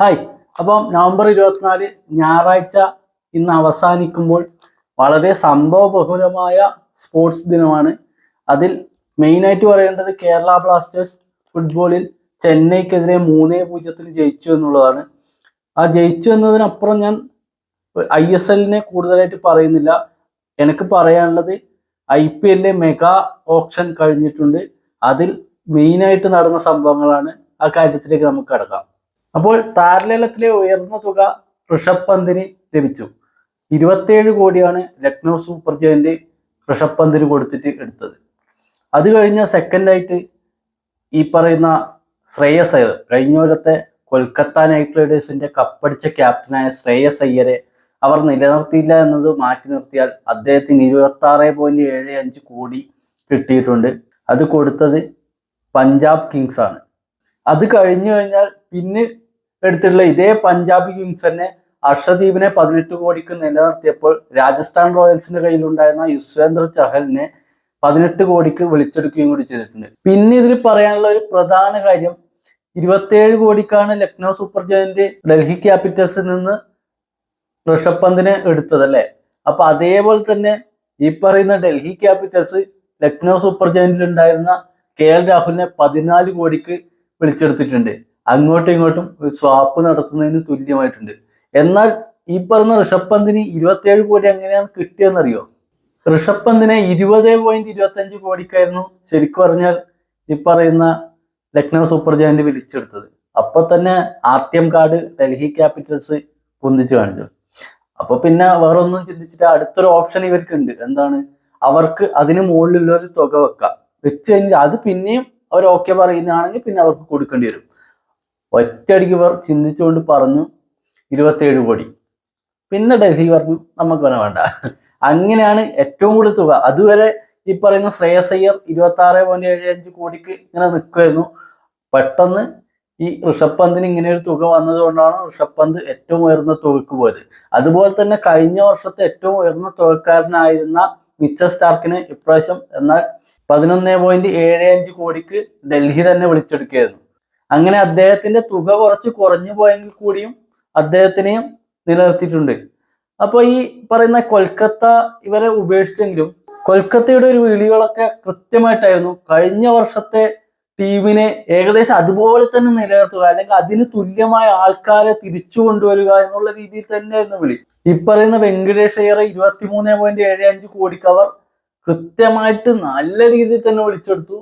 Hi. അപ്പം November 24 ഞായറാഴ്ച ഇന്ന് അവസാനിക്കുമ്പോൾ വളരെ സംഭവബഹുലമായ സ്പോർട്സ് ദിനമാണ്. അതിൽ മെയിനായിട്ട് പറയേണ്ടത് കേരള ബ്ലാസ്റ്റേഴ്സ് ഫുട്ബോളിൽ ചെന്നൈക്കെതിരെ 3-0 ജയിച്ചു എന്നുള്ളതാണ്. ആ ജയിച്ചു എന്നതിനപ്പുറം ഞാൻ ISL കൂടുതലായിട്ട് പറയുന്നില്ല. എനിക്ക് പറയാനുള്ളത് IPL മെഗാ ഓപ്ഷൻ കഴിഞ്ഞിട്ടുണ്ട്. അതിൽ മെയിനായിട്ട് നടന്ന സംഭവങ്ങളാണ്. ആ കാര്യത്തിലേക്ക് നമുക്ക് കടക്കാം. അപ്പോൾ താരലേലത്തിലെ ഉയർന്ന തുക ഋഷഭ് പന്തിന് ലഭിച്ചു. 27 കോടിയാണ് ലക്നൗ സൂപ്പർ ജയന്റ് ഋഷഭ് പന്തിന് കൊടുത്തിട്ട് എടുത്തത്. അത് കഴിഞ്ഞ സെക്കൻഡായിട്ട് ഈ പറയുന്ന ശ്രേയസ് അയ്യർ, കഴിഞ്ഞ കൊല്ലത്തെ കൊൽക്കത്ത നൈറ്റ് റൈഡേഴ്സിന്റെ കപ്പടിച്ച ക്യാപ്റ്റനായ ശ്രേയസ് അയ്യരെ അവർ നിലനിർത്തിയില്ല എന്നത് മാറ്റി നിർത്തിയാൽ അദ്ദേഹത്തിന് 26.75 കോടി കിട്ടിയിട്ടുണ്ട്. അത് കൊടുത്തത് പഞ്ചാബ് കിങ്സ് ആണ്. അത് കഴിഞ്ഞു കഴിഞ്ഞാൽ പിന്നെ എടുത്തിട്ടുള്ള ഇതേ പഞ്ചാബ് കിങ്സ് തന്നെ അർഷദീപിനെ 18 കോടിക്ക് നിലനിർത്തിയപ്പോൾ രാജസ്ഥാൻ റോയൽസിന്റെ കയ്യിലുണ്ടായിരുന്ന യുസ്വേന്ദ്ര ചഹലിനെ 18 കോടിക്ക് വിളിച്ചെടുക്കുകയും കൂടി ചെയ്തിട്ടുണ്ട്. പിന്നെ ഇതിൽ പറയാനുള്ള ഒരു പ്രധാന കാര്യം, 27 കോടിക്കാണ് ലക്നൗ സൂപ്പർ ജയന്റ് ഡൽഹി ക്യാപിറ്റൽസിൽ നിന്ന് ഋഷഭ് പന്തിനെ എടുത്തതല്ലേ. അപ്പൊ അതേപോലെ തന്നെ ഈ പറയുന്ന ഡൽഹി ക്യാപിറ്റൽസ് ലക്നൗ സൂപ്പർ ജയന്റിൽ ഉണ്ടായിരുന്ന KL രാഹുലിനെ 14 കോടിക്ക് വിളിച്ചെടുത്തിട്ടുണ്ട്. അങ്ങോട്ടും ഇങ്ങോട്ടും ഒരു സ്വാപ്പ് നടത്തുന്നതിന് തുല്യമായിട്ടുണ്ട്. എന്നാൽ ഈ പറഞ്ഞ ഋഷഭ് പന്തിന് 27 കോടി എങ്ങനെയാണ് കിട്ടിയെന്നറിയോ? ഋഷഭ് പന്തിനെ 20.25 കോടിക്കായിരുന്നു ശരിക്കും പറഞ്ഞാൽ ഈ പറയുന്ന ലക്നൗ സൂപ്പർ ജയന്റ് വിളിച്ചെടുത്തത്. അപ്പൊ തന്നെ RTM കാർഡ് ഡൽഹി ക്യാപിറ്റൽസ് പൊന്തിച്ചു കാണിച്ചു. അപ്പൊ പിന്നെ വേറൊന്നും ചിന്തിച്ചിട്ട് അടുത്തൊരു ഓപ്ഷൻ ഇവർക്ക് ഉണ്ട്. എന്താണ്? അവർക്ക് അതിന് മുകളിലുള്ള ഒരു തുക വെച്ച് കഴിഞ്ഞാൽ അത് പിന്നെയും അവർ ഓക്കെ പറയുന്നതാണെങ്കിൽ പിന്നെ അവർക്ക് കൊടുക്കേണ്ടി വരും. ഒറ്റയടിക്ക് ഇവർ ചിന്തിച്ചുകൊണ്ട് പറഞ്ഞു 27 കോടി. പിന്നെ ഡൽഹി പറഞ്ഞു നമുക്ക് വേണ്ട. അങ്ങനെയാണ് ഏറ്റവും കൂടുതൽ തുക. അതുവരെ ഈ പറയുന്ന ശ്രേയസ് അയ്യർ 26.75 കോടിക്ക് ഇങ്ങനെ നിൽക്കുമായിരുന്നു. പെട്ടെന്ന് ഈ ഋഷഭ് പന്തിന് ഇങ്ങനെ ഒരു തുക വന്നതുകൊണ്ടാണ് ഋഷഭ് പന്ത് ഏറ്റവും ഉയർന്ന തുകക്ക് പോയത്. അതുപോലെ തന്നെ കഴിഞ്ഞ വർഷത്തെ ഏറ്റവും ഉയർന്ന തുകക്കാരനായിരുന്ന മിച്ചൽ സ്റ്റാർക്കിനെ ഇപ്രാവശ്യം എന്നാൽ 11.75 കോടിക്ക് ഡൽഹി തന്നെ വിളിച്ചെടുക്കുകയായിരുന്നു. അങ്ങനെ അദ്ദേഹത്തിന്റെ തുക കുറച്ച് കുറഞ്ഞു പോയെങ്കിൽ കൂടിയും അദ്ദേഹത്തിനെയും നിലനിർത്തിയിട്ടുണ്ട്. അപ്പൊ ഈ പറയുന്ന കൊൽക്കത്ത ഇവരെ ഉപേക്ഷിച്ചെങ്കിലും കൊൽക്കത്തയുടെ ഒരു വിളികളൊക്കെ കൃത്യമായിട്ടായിരുന്നു. കഴിഞ്ഞ വർഷത്തെ ടീമിനെ ഏകദേശം അതുപോലെ തന്നെ നിലനിർത്തുക, അല്ലെങ്കിൽ അതിന് തുല്യമായ ആൾക്കാരെ തിരിച്ചു കൊണ്ടുവരിക എന്നുള്ള രീതിയിൽ തന്നെയായിരുന്നു വിളി. ഈ പറയുന്ന വെങ്കടേഷ് അയ്യറെ 23.75 കോടിക്ക് അവർ കൃത്യമായിട്ട് നല്ല രീതിയിൽ തന്നെ വിളിച്ചെടുത്തു.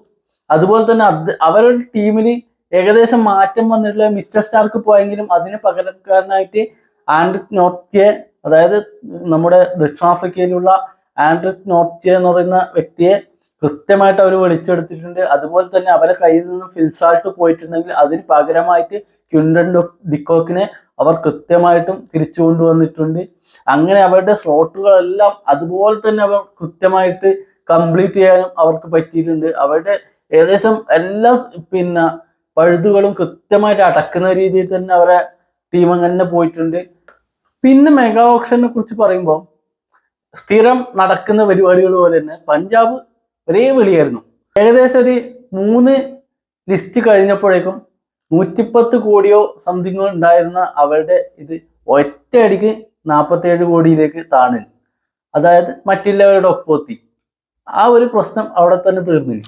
അതുപോലെ തന്നെ അവരുടെ ടീമിൽ ഏകദേശം മാറ്റം വന്നിട്ടുള്ള മിസ്റ്റർ സ്റ്റാർക്ക് പോയെങ്കിലും അതിന് പകരക്കാരനായിട്ട് ആൻഡ്രിക് നോർട്ട്യെ, അതായത് നമ്മുടെ ദക്ഷിണാഫ്രിക്കയിലുള്ള ആൻഡ്രിക് നോർട്ട്യെ എന്ന് പറയുന്ന വ്യക്തിയെ കൃത്യമായിട്ട് അവർ വിളിച്ചെടുത്തിട്ടുണ്ട്. അതുപോലെ തന്നെ അവരെ കയ്യിൽ നിന്ന് ഫിൽസാൾട്ട് പോയിട്ടുണ്ടെങ്കിൽ അതിന് പകരമായിട്ട് ക്വിന്റൺ ഡിക്കോക്കിനെ അവർ കൃത്യമായിട്ടും തിരിച്ചു കൊണ്ടുവന്നിട്ടുണ്ട്. അങ്ങനെ അവരുടെ സ്ലോട്ടുകളെല്ലാം അതുപോലെ തന്നെ അവർ കൃത്യമായിട്ട് കംപ്ലീറ്റ് ചെയ്യാനും അവർക്ക് പറ്റിയിട്ടുണ്ട്. അവരുടെ ഏകദേശം എല്ലാ പഴുതുകളും കൃത്യമായിട്ട് അടക്കുന്ന രീതിയിൽ തന്നെ അവരെ ടീം അങ്ങനെ പോയിട്ടുണ്ട്. പിന്നെ മെഗാ ഓപ്ഷനെ കുറിച്ച് പറയുമ്പോൾ സ്ഥിരം നടക്കുന്ന പരിപാടികൾ പോലെ തന്നെ പഞ്ചാബ് ഒരേ വിളിയായിരുന്നു. ഏകദേശം ഒരു 3 ലിസ്റ്റ് കഴിഞ്ഞപ്പോഴേക്കും 110 കോടിയോ സംതിങ്ങോ ഉണ്ടായിരുന്ന അവരുടെ ഇത് ഒറ്റയടിക്ക് 47 കോടിയിലേക്ക് താണു. അതായത് മറ്റുള്ളവരുടെ ഒപ്പത്തി ആ ഒരു പ്രശ്നം അവിടെ തന്നെ തീർന്നില്ല.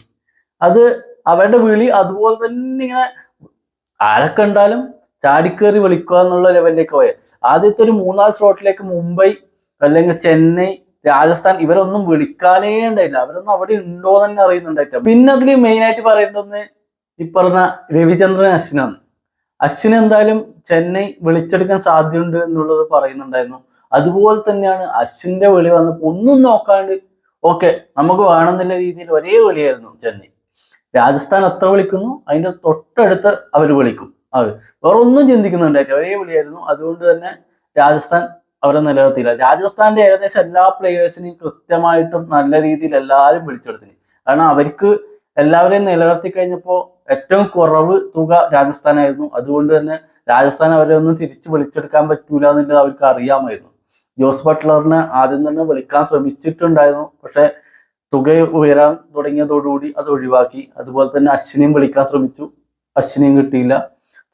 അത് അവരുടെ വിളി അതുപോലെ തന്നെ ഇങ്ങനെ ആരൊക്കെ ഉണ്ടാലും ചാടിക്കേറി വിളിക്കുക എന്നുള്ള ലെവലിലേക്ക് പോയത്. ആദ്യത്തെ ഒരു 3-4 സ്ലോട്ടിലേക്ക് മുംബൈ അല്ലെങ്കിൽ ചെന്നൈ, രാജസ്ഥാൻ ഇവരൊന്നും വിളിക്കാനേ ഉണ്ടായില്ല. അവരൊന്നും അവിടെ ഉണ്ടോ തന്നെ അറിയുന്നുണ്ടായിട്ടില്ല. പിന്നെ അതിൽ മെയിൻ ആയിട്ട് പറയേണ്ടത് ഈ പറഞ്ഞ രവിചന്ദ്രൻ അശ്വിനാണ്. അശ്വിൻ എന്തായാലും ചെന്നൈ വിളിച്ചെടുക്കാൻ സാധ്യതയുണ്ട് എന്നുള്ളത് പറയുന്നുണ്ടായിരുന്നു. അതുപോലെ തന്നെയാണ് അശ്വിന്റെ വിളി വന്നപ്പോൾ ഒന്നും നോക്കാണ്ട് ഓക്കെ നമുക്ക് വേണമെന്നുള്ള രീതിയിൽ ഒരേ വിളിയായിരുന്നു ചെന്നൈ. രാജസ്ഥാൻ എത്ര വിളിക്കുന്നു അതിന്റെ തൊട്ടടുത്ത് അവർ വിളിക്കും. അത് വേറെ ഒന്നും ചിന്തിക്കുന്നുണ്ടായില്ല, ഒരേ വിളിയായിരുന്നു. അതുകൊണ്ട് തന്നെ രാജസ്ഥാൻ അവരെ നിലനിർത്തിയില്ല. രാജസ്ഥാന്റെ ഏകദേശം എല്ലാ പ്ലേയേഴ്സിനെയും കൃത്യമായിട്ടും നല്ല രീതിയിൽ എല്ലാവരും വിളിച്ചെടുത്തിന്. കാരണം അവർക്ക് എല്ലാവരെയും നിലനിർത്തി കഴിഞ്ഞപ്പോൾ ഏറ്റവും കുറവ് തുക രാജസ്ഥാനായിരുന്നു. അതുകൊണ്ട് തന്നെ രാജസ്ഥാൻ അവരെ ഒന്നും തിരിച്ചു വിളിച്ചെടുക്കാൻ പറ്റൂല എന്നുള്ളത് അവർക്ക് അറിയാമായിരുന്നു. ജോസ് ബട്ട്ലറിനെ ആദ്യം തന്നെ വിളിക്കാൻ ശ്രമിച്ചിട്ടുണ്ടായിരുന്നു. പക്ഷെ തുക ഉയരാൻ തുടങ്ങിയതോടുകൂടി അത് ഒഴിവാക്കി. അതുപോലെ തന്നെ അശ്വിനെയും വിളിക്കാൻ ശ്രമിച്ചു, അശ്വിനെയും കിട്ടിയില്ല.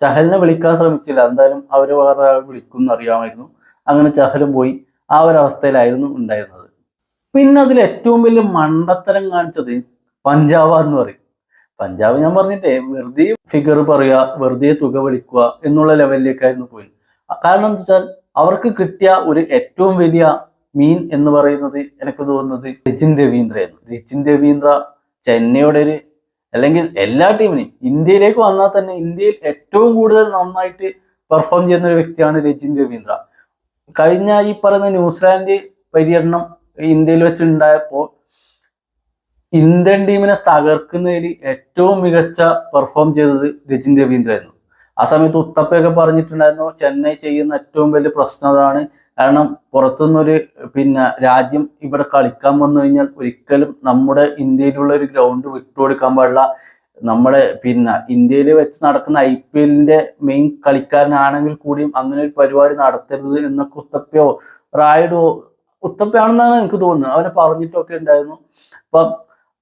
ചഹലിനെ വിളിക്കാൻ ശ്രമിച്ചില്ല, എന്തായാലും അവർ വേറെ വിളിക്കും എന്നറിയാമായിരുന്നു. അങ്ങനെ ചഹലും പോയി. ആ ഒരു അവസ്ഥയിലായിരുന്നു ഉണ്ടായിരുന്നത്. പിന്നെ അതിൽ ഏറ്റവും വലിയ മണ്ടത്തരം കാണിച്ചത് പഞ്ചാബാന്ന് പറയും. പഞ്ചാബ് ഞാൻ പറഞ്ഞിട്ടേ വെറുതെ ഫിഗർ പറയുക, വെറുതെ തുക വിളിക്കുക എന്നുള്ള ലെവലിലേക്കായിരുന്നു പോയി. കാരണം എന്താ വെച്ചാൽ അവർക്ക് കിട്ടിയ ഒരു ഏറ്റവും വലിയ മീൻ എന്ന് പറയുന്നത് എനിക്ക് തോന്നുന്നത് രജിൻ രവീന്ദ്രയായിരുന്നു. രജിൻ രവീന്ദ്ര ചെന്നൈയുടെ ഒരു, അല്ലെങ്കിൽ എല്ലാ ടീമിനെയും, ഇന്ത്യയിലേക്ക് വന്നാൽ തന്നെ ഇന്ത്യയിൽ ഏറ്റവും കൂടുതൽ നന്നായിട്ട് പെർഫോം ചെയ്യുന്ന ഒരു വ്യക്തിയാണ് രജിൻ രവീന്ദ്ര. കഴിഞ്ഞ ഈ പറയുന്ന ന്യൂസിലാൻഡ് പര്യടനം ഇന്ത്യയിൽ വെച്ചുണ്ടായപ്പോൾ ഇന്ത്യൻ ടീമിനെ തകർക്കുന്നതിൽ ഏറ്റവും മികച്ച പെർഫോം ചെയ്തത് രജിൻ രവീന്ദ്ര ആയിരുന്നു. ആ സമയത്ത് ഉത്തപ്പയൊക്കെ പറഞ്ഞിട്ടുണ്ടായിരുന്നു ചെന്നൈ ചെയ്യുന്ന ഏറ്റവും വലിയ പ്രശ്നം അതാണ്. കാരണം പുറത്തുനിന്നൊരു രാജ്യം ഇവിടെ കളിക്കാൻ വന്നു കഴിഞ്ഞാൽ ഒരിക്കലും നമ്മുടെ ഇന്ത്യയിലുള്ള ഒരു ഗ്രൗണ്ട് വിട്ടുകൊടുക്കാൻ പാടില്ല. നമ്മുടെ ഇന്ത്യയിൽ വെച്ച് നടക്കുന്ന IPL-ന്റെ മെയിൻ കളിക്കാരനാണെങ്കിൽ കൂടിയും അങ്ങനെ ഒരു പരിപാടി നടത്തരുത് എന്നൊക്കെ ഉത്തപ്പയോ റായിഡോ, ഉത്തപ്പയാണെന്നാണ് എനിക്ക് തോന്നുന്നത്, അവനെ പറഞ്ഞിട്ടൊക്കെ ഉണ്ടായിരുന്നു. അപ്പം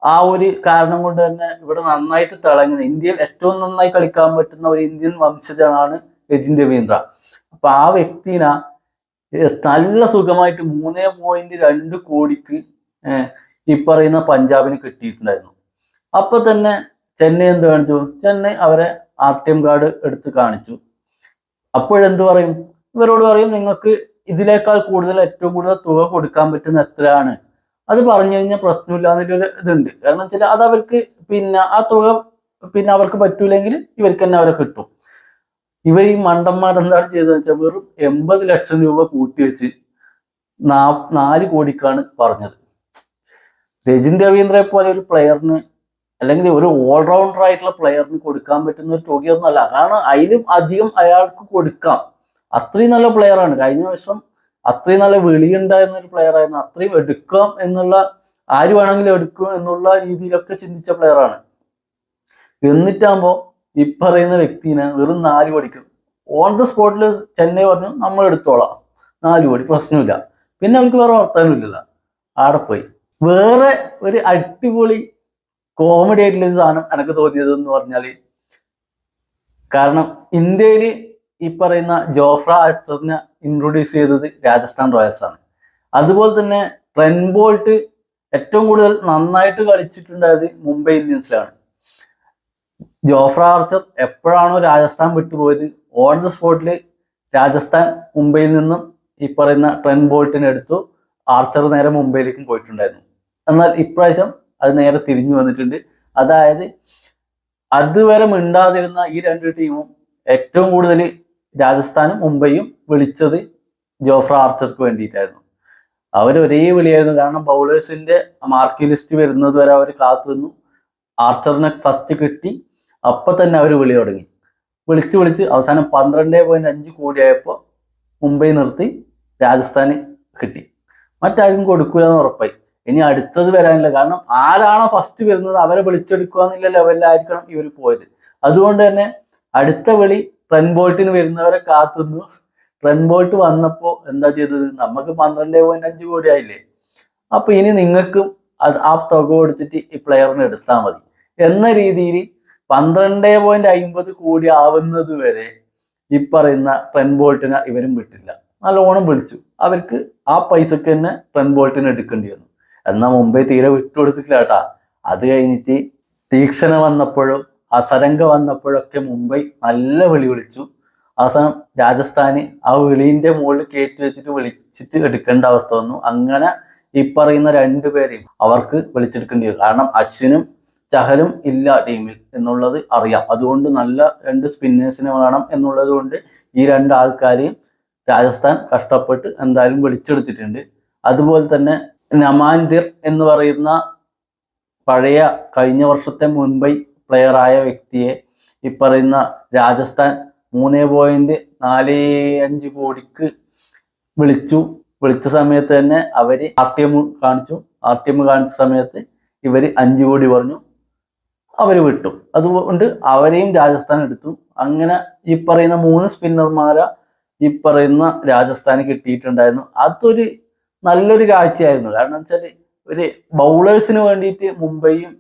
ആ ഒരു കാരണം കൊണ്ട് തന്നെ ഇവിടെ നന്നായിട്ട് തിളങ്ങുന്നത്, ഇന്ത്യയിൽ ഏറ്റവും നന്നായി കളിക്കാൻ പറ്റുന്ന ഒരു ഇന്ത്യൻ വംശജനാണ് രജിൻ രവീന്ദ്ര. അപ്പൊ ആ വ്യക്തിനെ നല്ല സുഖമായിട്ട് 3.2 കോടിക്ക് ഈ പറയുന്ന പഞ്ചാബിന് കിട്ടിയിട്ടുണ്ടായിരുന്നു. അപ്പൊ തന്നെ ചെന്നൈ എന്ത് കാണിച്ചു? ചെന്നൈ അവരെ ATM കാർഡ് എടുത്ത് കാണിച്ചു. അപ്പോഴെന്ത് പറയും? ഇവരോട് പറയും നിങ്ങൾക്ക് ഇതിനേക്കാൾ കൂടുതൽ, ഏറ്റവും കൂടുതൽ തുക കൊടുക്കാൻ പറ്റുന്ന എത്രയാണ്, അത് പറഞ്ഞു കഴിഞ്ഞാൽ പ്രശ്നമില്ല എന്നൊരു ഇതുണ്ട്. കാരണം വെച്ചാൽ അത് അവർക്ക് ആ തുക അവർക്ക് പറ്റൂലെങ്കിൽ ഇവർക്ക് തന്നെ അവരെ കിട്ടും. ഇവർ ഈ മണ്ടന്മാരെന്താണ് ചെയ്തതെന്ന് വെച്ചാൽ വെറും 80 ലക്ഷം രൂപ കൂട്ടിവെച്ച് 4 കോടിക്കാണ് പറഞ്ഞത്. രജിൻ രവീന്ദ്രയെ പോലെ ഒരു പ്ലെയറിന്, അല്ലെങ്കിൽ ഒരു ഓൾറൗണ്ടർ ആയിട്ടുള്ള പ്ലെയറിന് കൊടുക്കാൻ പറ്റുന്ന ഒരു തുകയൊന്നും അല്ല. കാരണം അതിലും അധികം അയാൾക്ക് കൊടുക്കാം. അത്രയും നല്ല പ്ലെയറാണ്. കഴിഞ്ഞ വർഷം അത്രയും നല്ല വിളിയുണ്ടായിരുന്ന ഒരു പ്ലെയർ ആയിരുന്നു. അത്രയും എടുക്കാം എന്നുള്ള, ആര് വേണമെങ്കിലും എടുക്കും എന്നുള്ള രീതിയിലൊക്കെ ചിന്തിച്ച പ്ലെയറാണ്. എന്നിട്ടാകുമ്പോ ഈ പറയുന്ന വ്യക്തിനെ വെറും 4 കോടിക്കും ഓൺ ദ സ്പോട്ടിൽ ചെന്നൈ പറഞ്ഞു നമ്മൾ എടുത്തോളാം, 4 കോടി പ്രശ്നമില്ല. പിന്നെ അവർക്ക് വേറെ വർത്താനമില്ലല്ലോ, ആടെ പോയി. വേറെ ഒരു അടിപൊളി കോമഡി ആയിട്ടുള്ള ഒരു സാധനം എനിക്ക് തോന്നിയത് എന്ന് പറഞ്ഞാല്, കാരണം ഇന്ത്യയിൽ ഈ പറയുന്ന ജോഫ്ര ആർച്ചറിനെ ഇൻട്രൊഡ്യൂസ് ചെയ്തത് രാജസ്ഥാൻ റോയൽസ് ആണ്. അതുപോലെ തന്നെ ട്രെന്റ് ബോൾട്ട് ഏറ്റവും കൂടുതൽ നന്നായിട്ട് കളിച്ചിട്ടുണ്ടായത് മുംബൈ ഇന്ത്യൻസിലാണ്. ജോഫ്ര ആർച്ചർ എപ്പോഴാണോ രാജസ്ഥാൻ വിട്ടുപോയത്, ഓൺ ദ സ്പോട്ടിൽ രാജസ്ഥാൻ മുംബൈയിൽ നിന്നും ഈ പറയുന്ന ട്രെന്റ് ബോൾട്ടിനെ എടുത്തു. ആർച്ചർ നേരെ മുംബൈയിലേക്കും പോയിട്ടുണ്ടായിരുന്നു. എന്നാൽ ഇപ്രാവശ്യം അത് നേരെ തിരിഞ്ഞു വന്നിട്ടുണ്ട്. അതായത് അതുവരെ മിണ്ടാതിരുന്ന ഈ 2 ടീമും ഏറ്റവും കൂടുതൽ രാജസ്ഥാനും മുംബൈയും വിളിച്ചത് ജോഫ്ര ആർച്ചർക്ക് വേണ്ടിയിട്ടായിരുന്നു. അവർ ഒരേ വിളിയായിരുന്നു. കാരണം ബൗളേഴ്സിന്റെ മാർക്ക് ലിസ്റ്റ് വരുന്നത് വരെ അവർ കാത്തു നിന്നു. ആർച്ചറിനെ ഫസ്റ്റ് കിട്ടി, അപ്പൊ തന്നെ അവർ വിളി തുടങ്ങി. വിളിച്ച് അവസാനം 12.5 കോടി ആയപ്പോൾ മുംബൈ നിർത്തി, രാജസ്ഥാന് കിട്ടി. മറ്റാർക്കും കൊടുക്കൂല എന്ന് ഉറപ്പായി. ഇനി അടുത്തത് വരാനില്ല. കാരണം ആരാണോ ഫസ്റ്റ് വരുന്നത് അവരെ വിളിച്ചെടുക്കുക എന്നുള്ള ലെവലിലായിരിക്കണം ഇവർ പോയത്. അതുകൊണ്ട് തന്നെ അടുത്ത വിളി ട്രെന്റ് ബോൾട്ടിന് വരുന്നവരെ കാത്തുനിന്നു. ട്രെന്റ് ബോൾട്ട് വന്നപ്പോ എന്താ ചെയ്തത്? നമുക്ക് 12.5 കോടി ആയില്ലേ, അപ്പൊ ഇനി നിങ്ങൾക്കും ആ തുക കൊടുത്തിട്ട് ഈ പ്ലെയറിനെ എടുത്താൽ മതി എന്ന രീതിയിൽ 12.50 കോടി ആവുന്നത് വരെ ഈ പറയുന്ന ട്രെന്റ് ബോൾട്ടിനെ ഇവരും വിട്ടില്ല. നല്ലോണം വിളിച്ചു. അവർക്ക് ആ പൈസക്ക് തന്നെ ട്രെന്റ് ബോൾട്ടിനെ എടുക്കേണ്ടി വന്നു. എന്നാൽ മുംബൈ തീരെ വിട്ടുകൊടുത്തിട്ടില്ല കേട്ടാ. അത് കഴിഞ്ഞിട്ട് തീക്ഷണ വന്നപ്പോഴും അസരങ്ക വന്നപ്പോഴൊക്കെ മുംബൈ നല്ല വിളിച്ചു. അവസാനം രാജസ്ഥാന് ആ വിളിന്റെ മുകളിൽ കയറ്റി വിളിച്ചിട്ട് എടുക്കേണ്ട അവസ്ഥ വന്നു. അങ്ങനെ ഈ പറയുന്ന 2 പേരെയും അവർക്ക് വിളിച്ചെടുക്കേണ്ടി വരും. കാരണം അശ്വിനും ചഹലും ഇല്ല ടീമിൽ എന്നുള്ളത് അറിയാം. അതുകൊണ്ട് നല്ല 2 സ്പിന്നേഴ്സിനെ വേണം എന്നുള്ളത് കൊണ്ട് ഈ 2 ആൾക്കാരെയും രാജസ്ഥാൻ കഷ്ടപ്പെട്ട് എന്തായാലും വിളിച്ചെടുത്തിട്ടുണ്ട്. അതുപോലെ തന്നെ നമാൻദിർ എന്ന് പറയുന്ന പഴയ കഴിഞ്ഞ വർഷത്തെ മുംബൈ പ്ലെയർ ആയ വ്യക്തിയെ ഈ പറയുന്ന രാജസ്ഥാൻ 3.45 കോടിക്ക് വിളിച്ച സമയത്ത് തന്നെ അവര് RTM കാണിച്ച സമയത്ത് ഇവര് 5 കോടി പറഞ്ഞു, അവര് വിട്ടു. അതുകൊണ്ട് അവരെയും രാജസ്ഥാൻ എടുത്തു. അങ്ങനെ ഈ പറയുന്ന 3 സ്പിന്നർമാരെ ഈ പറയുന്ന രാജസ്ഥാന് കിട്ടിയിട്ടുണ്ടായിരുന്നു. അതൊരു നല്ലൊരു കാഴ്ചയായിരുന്നു. കാരണം വെച്ചാൽ ഒരു ബൗളേഴ്സിന് വേണ്ടിയിട്ട് മുംബൈയും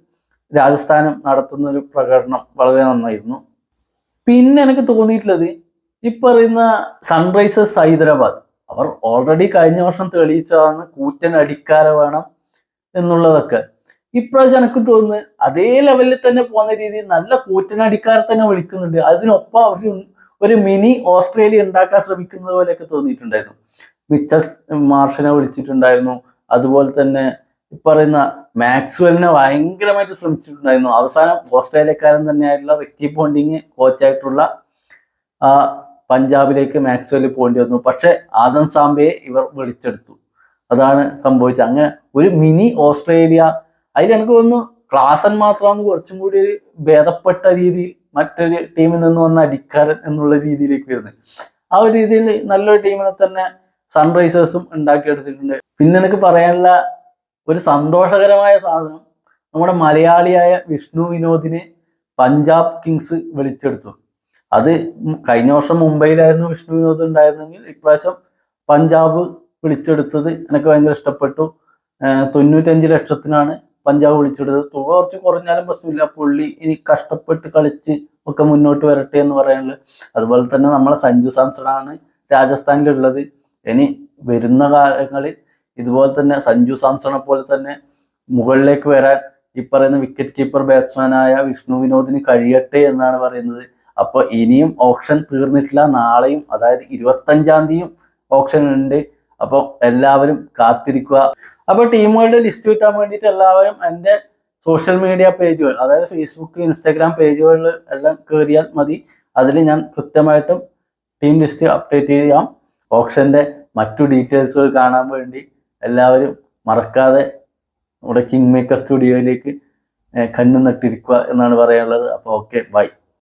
രാജസ്ഥാനും നടത്തുന്ന ഒരു പ്രകടനം വളരെ നന്നായിരുന്നു. പിന്നെ എനിക്ക് തോന്നിയിട്ടുള്ളത് ഈ പറയുന്ന സൺറൈസേഴ്സ് ഹൈദരാബാദ്, അവർ ഓൾറെഡി കഴിഞ്ഞ വർഷം തെളിയിച്ചതാണ് കൂറ്റൻ അടിക്കാരെ വേണം എന്നുള്ളതൊക്കെ. ഇപ്രാവശ്യം എനിക്ക് തോന്നുന്നു അതേ ലെവലിൽ തന്നെ പോകുന്ന രീതിയിൽ നല്ല കൂറ്റൻ അടിക്കാരെ തന്നെ വിളിക്കുന്നുണ്ട്. അതിനൊപ്പം അവർ ഒരു മിനി ഓസ്ട്രേലിയ ഉണ്ടാക്കാൻ ശ്രമിക്കുന്നത് പോലെയൊക്കെ തോന്നിയിട്ടുണ്ടായിരുന്നു. മിച്ചൽ മാർഷിനെ വിളിച്ചിട്ടുണ്ടായിരുന്നു. അതുപോലെ തന്നെ ഈ പറയുന്ന മാക്സ്വെലിനെ ഭയങ്കരമായിട്ട് ശ്രമിച്ചിട്ടുണ്ടായിരുന്നു. അവസാനം ഓസ്ട്രേലിയക്കാരൻ തന്നെയായിട്ടുള്ള റിക്കി പോണ്ടിങ് കോച്ചായിട്ടുള്ള ആ പഞ്ചാബിലേക്ക് മാക്സ്വെൽ പോകേണ്ടി വന്നു. പക്ഷെ ആദം സാംബയെ ഇവർ വിളിച്ചെടുത്തു. അതാണ് സംഭവിച്ചത്. അങ്ങനെ ഒരു മിനി ഓസ്ട്രേലിയ. അതിൽ എനിക്ക് തോന്നുന്നു ക്ലാസൻ മാത്രമാണ് കുറച്ചും കൂടി ഒരു ഭേദപ്പെട്ട രീതിയിൽ മറ്റൊരു ടീമിൽ നിന്ന് വന്ന അടിക്കാരൻ എന്നുള്ള രീതിയിലേക്ക് വരുന്നത്. ആ ഒരു രീതിയിൽ നല്ലൊരു ടീമിനെ തന്നെ സൺറൈസേഴ്സും ഉണ്ടാക്കിയെടുത്തിട്ടുണ്ട്. പിന്നെ എനിക്ക് പറയാനുള്ള ഒരു സന്തോഷകരമായ സാധനം, നമ്മുടെ മലയാളിയായ വിഷ്ണു വിനോദിനെ പഞ്ചാബ് കിങ്സ് വിളിച്ചെടുത്തു. അത് കഴിഞ്ഞ വർഷം മുംബൈയിലായിരുന്നു വിഷ്ണു വിനോദ് ഉണ്ടായിരുന്നെങ്കിൽ ഇപ്രാവശ്യം പഞ്ചാബ് വിളിച്ചെടുത്തത് എനിക്ക് ഭയങ്കര ഇഷ്ടപ്പെട്ടു. 95 ലക്ഷത്തിനാണ് പഞ്ചാബ് വിളിച്ചെടുത്തത്. തുക കുറച്ച് കുറഞ്ഞാലും പ്രശ്നമില്ല, പുള്ളി ഇനി കഷ്ടപ്പെട്ട് കളിച്ച് ഒക്കെ മുന്നോട്ട് വരട്ടെ എന്ന് പറയാനുള്ളത്. അതുപോലെ തന്നെ നമ്മളെ സഞ്ജു സാംസണാണ് രാജസ്ഥാനിലുള്ളത്. ഇനി വരുന്ന കാലങ്ങളിൽ ഇതുപോലെ തന്നെ സഞ്ജു സാംസണെ പോലെ തന്നെ മുകളിലേക്ക് വരാൻ ഈ പറയുന്ന വിക്കറ്റ് കീപ്പർ ബാറ്റ്സ്മാനായ വിഷ്ണു വിനോദിന് കഴിയട്ടെ എന്നാണ് പറയുന്നത്. അപ്പൊ ഇനിയും ഓപ്ഷൻ തീർന്നിട്ടില്ല. നാളെയും അതായത് 25-ാം തീയതിയും ഓപ്ഷൻ ഉണ്ട്. അപ്പോൾ എല്ലാവരും കാത്തിരിക്കുക. അപ്പൊ ടീമുകളുടെ ലിസ്റ്റ് കിട്ടാൻ വേണ്ടിയിട്ട് എല്ലാവരും എൻ്റെ സോഷ്യൽ മീഡിയ പേജുകൾ, അതായത് ഫേസ്ബുക്ക്, ഇൻസ്റ്റാഗ്രാം പേജുകളിൽ എല്ലാം കയറിയാൽ മതി. അതിൽ ഞാൻ കൃത്യമായിട്ടും ടീം ലിസ്റ്റ് അപ്ഡേറ്റ് ചെയ്യാം. ഓപ്ഷന്റെ മറ്റു ഡീറ്റെയിൽസുകൾ കാണാൻ വേണ്ടി എല്ലാവരും മറക്കാതെ നമ്മുടെ കിങ് മേക്കർ സ്റ്റുഡിയോയിലേക്ക് കണ്ണു നട്ടിരിക്കുക എന്നാണ് പറയാനുള്ളത്. അപ്പോൾ ഓക്കെ, ബൈ.